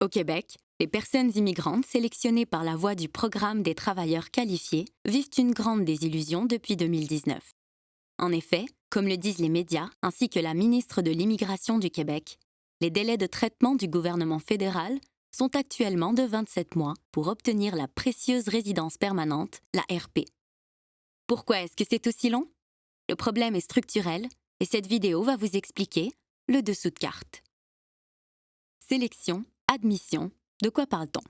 Au Québec, les personnes immigrantes sélectionnées par la voie du programme des travailleurs qualifiés vivent une grande désillusion depuis 2019. En effet, comme le disent les médias ainsi que la ministre de l'Immigration du Québec, les délais de traitement du gouvernement fédéral sont actuellement de 27 mois pour obtenir la précieuse résidence permanente, la RP. Pourquoi est-ce que c'est aussi long? Le problème est structurel et cette vidéo va vous expliquer le dessous de carte. Sélection, admission, de quoi parle-t-on?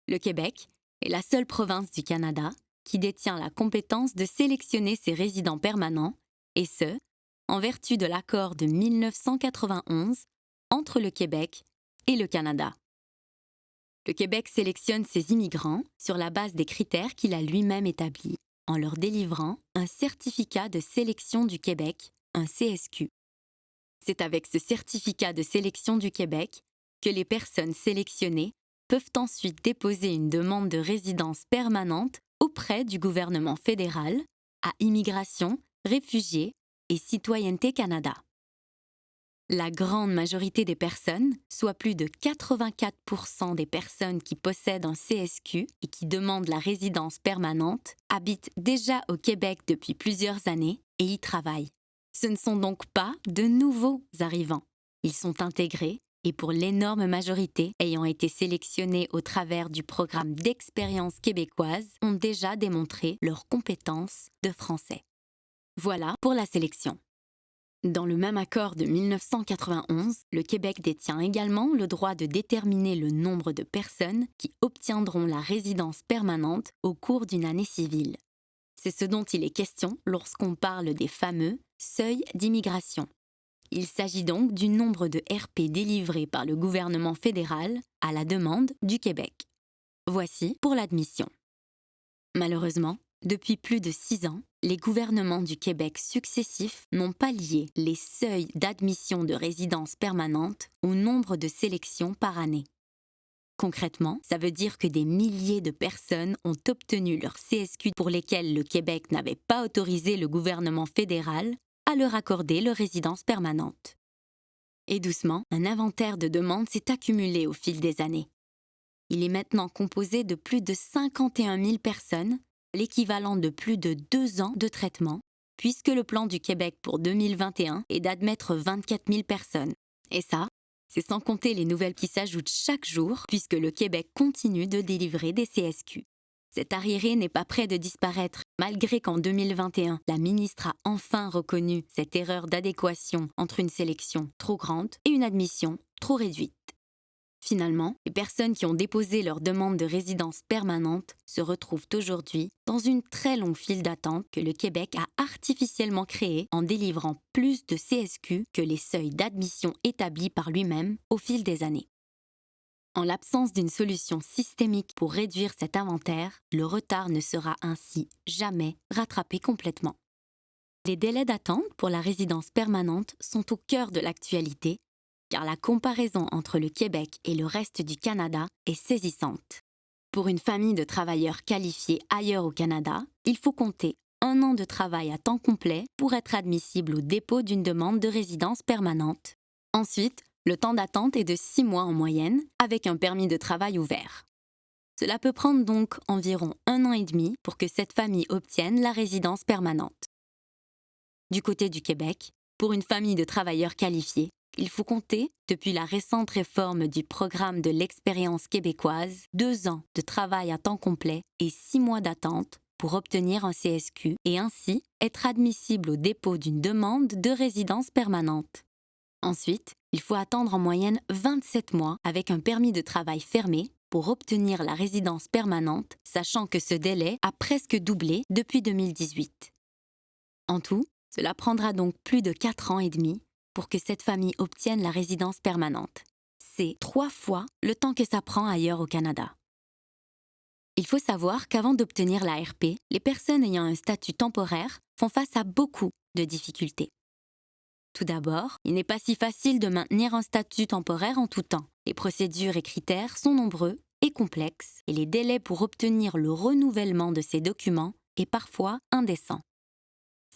Le Québec est la seule province du Canada qui détient la compétence de sélectionner ses résidents permanents, et ce, en vertu de l'accord de 1991 entre le Québec et le Canada. Le Québec sélectionne ses immigrants sur la base des critères qu'il a lui-même établis, en leur délivrant un certificat de sélection du Québec, un CSQ. C'est avec ce certificat de sélection du Québec que les personnes sélectionnées peuvent ensuite déposer une demande de résidence permanente auprès du gouvernement fédéral à Immigration, Réfugiés et Citoyenneté Canada. La grande majorité des personnes, soit plus de 84% des personnes qui possèdent un CSQ et qui demandent la résidence permanente, habitent déjà au Québec depuis plusieurs années et y travaillent. Ce ne sont donc pas de nouveaux arrivants. Ils sont intégrés et pour l'énorme majorité ayant été sélectionnés au travers du programme d'expérience québécoise ont déjà démontré leurs compétences de français. Voilà pour la sélection. Dans le même accord de 1991, le Québec détient également le droit de déterminer le nombre de personnes qui obtiendront la résidence permanente au cours d'une année civile. C'est ce dont il est question lorsqu'on parle des fameux seuils d'immigration. Il s'agit donc du nombre de RP délivrés par le gouvernement fédéral à la demande du Québec. Voici pour l'admission. Malheureusement, depuis plus de 6 ans, les gouvernements du Québec successifs n'ont pas lié les seuils d'admission de résidence permanente au nombre de sélections par année. Concrètement, ça veut dire que des milliers de personnes ont obtenu leur CSQ pour lesquelles le Québec n'avait pas autorisé le gouvernement fédéral à leur accorder leur résidence permanente. Et doucement, un inventaire de demandes s'est accumulé au fil des années. Il est maintenant composé de plus de 51 000 personnes, l'équivalent de plus de 2 ans de traitement, puisque le plan du Québec pour 2021 est d'admettre 24 000 personnes. Et ça, c'est sans compter les nouvelles qui s'ajoutent chaque jour, puisque le Québec continue de délivrer des CSQ. Cet arriéré n'est pas près de disparaître, malgré qu'en 2021, la ministre a enfin reconnu cette erreur d'adéquation entre une sélection trop grande et une admission trop réduite. Finalement, les personnes qui ont déposé leur demande de résidence permanente se retrouvent aujourd'hui dans une très longue file d'attente que le Québec a artificiellement créée en délivrant plus de CSQ que les seuils d'admission établis par lui-même au fil des années. En l'absence d'une solution systémique pour réduire cet inventaire, le retard ne sera ainsi jamais rattrapé complètement. Les délais d'attente pour la résidence permanente sont au cœur de l'actualité, car la comparaison entre le Québec et le reste du Canada est saisissante. Pour une famille de travailleurs qualifiés ailleurs au Canada, il faut compter 1 an de travail à temps complet pour être admissible au dépôt d'une demande de résidence permanente. Ensuite, le temps d'attente est de 6 mois en moyenne, avec un permis de travail ouvert. Cela peut prendre donc environ 1 an et demi pour que cette famille obtienne la résidence permanente. Du côté du Québec, pour une famille de travailleurs qualifiés, il faut compter, depuis la récente réforme du programme de l'expérience québécoise, 2 ans de travail à temps complet et 6 mois d'attente pour obtenir un CSQ et ainsi être admissible au dépôt d'une demande de résidence permanente. Ensuite, il faut attendre en moyenne 27 mois avec un permis de travail fermé pour obtenir la résidence permanente, sachant que ce délai a presque doublé depuis 2018. En tout, cela prendra donc plus de 4 ans et demi pour que cette famille obtienne la résidence permanente. C'est 3 fois le temps que ça prend ailleurs au Canada. Il faut savoir qu'avant d'obtenir la RP, les personnes ayant un statut temporaire font face à beaucoup de difficultés. Tout d'abord, il n'est pas si facile de maintenir un statut temporaire en tout temps. Les procédures et critères sont nombreux et complexes, et les délais pour obtenir le renouvellement de ces documents est parfois indécent.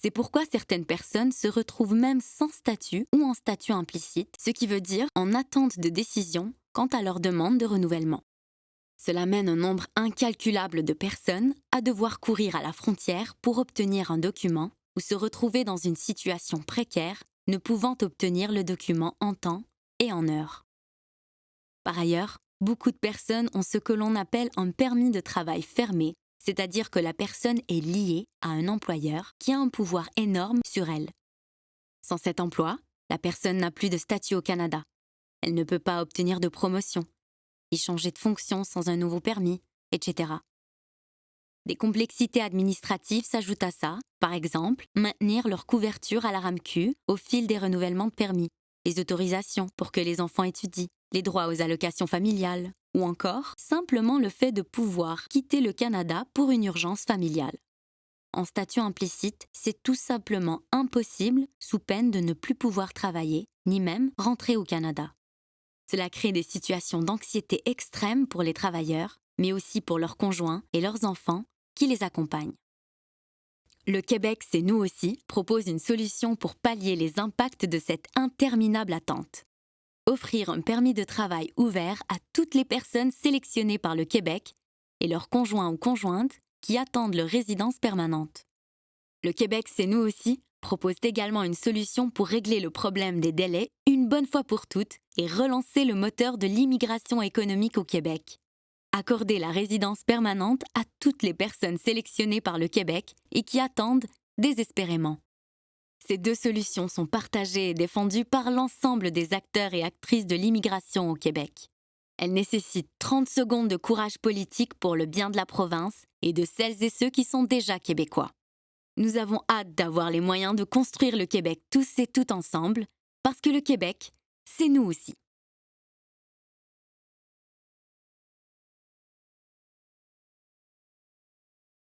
C'est pourquoi certaines personnes se retrouvent même sans statut ou en statut implicite, ce qui veut dire en attente de décision quant à leur demande de renouvellement. Cela mène un nombre incalculable de personnes à devoir courir à la frontière pour obtenir un document ou se retrouver dans une situation précaire, ne pouvant obtenir le document en temps et en heure. Par ailleurs, beaucoup de personnes ont ce que l'on appelle un permis de travail fermé, c'est-à-dire que la personne est liée à un employeur qui a un pouvoir énorme sur elle. Sans cet emploi, la personne n'a plus de statut au Canada. Elle ne peut pas obtenir de promotion, y changer de fonction sans un nouveau permis, etc. Des complexités administratives s'ajoutent à ça, par exemple, maintenir leur couverture à la RAMQ au fil des renouvellements de permis, les autorisations pour que les enfants étudient, les droits aux allocations familiales, ou encore simplement le fait de pouvoir quitter le Canada pour une urgence familiale. En statut implicite, c'est tout simplement impossible sous peine de ne plus pouvoir travailler, ni même rentrer au Canada. Cela crée des situations d'anxiété extrême pour les travailleurs, mais aussi pour leurs conjoints et leurs enfants qui les accompagnent. Le Québec, c'est nous aussi, propose une solution pour pallier les impacts de cette interminable attente. Offrir un permis de travail ouvert à toutes les personnes sélectionnées par le Québec et leurs conjoints ou conjointes qui attendent leur résidence permanente. Le Québec, c'est nous aussi, propose également une solution pour régler le problème des délais une bonne fois pour toutes et relancer le moteur de l'immigration économique au Québec. Accorder la résidence permanente à toutes les personnes sélectionnées par le Québec et qui attendent désespérément. Ces deux solutions sont partagées et défendues par l'ensemble des acteurs et actrices de l'immigration au Québec. Elles nécessitent 30 secondes de courage politique pour le bien de la province et de celles et ceux qui sont déjà québécois. Nous avons hâte d'avoir les moyens de construire le Québec tous et toutes ensemble, parce que le Québec, c'est nous aussi.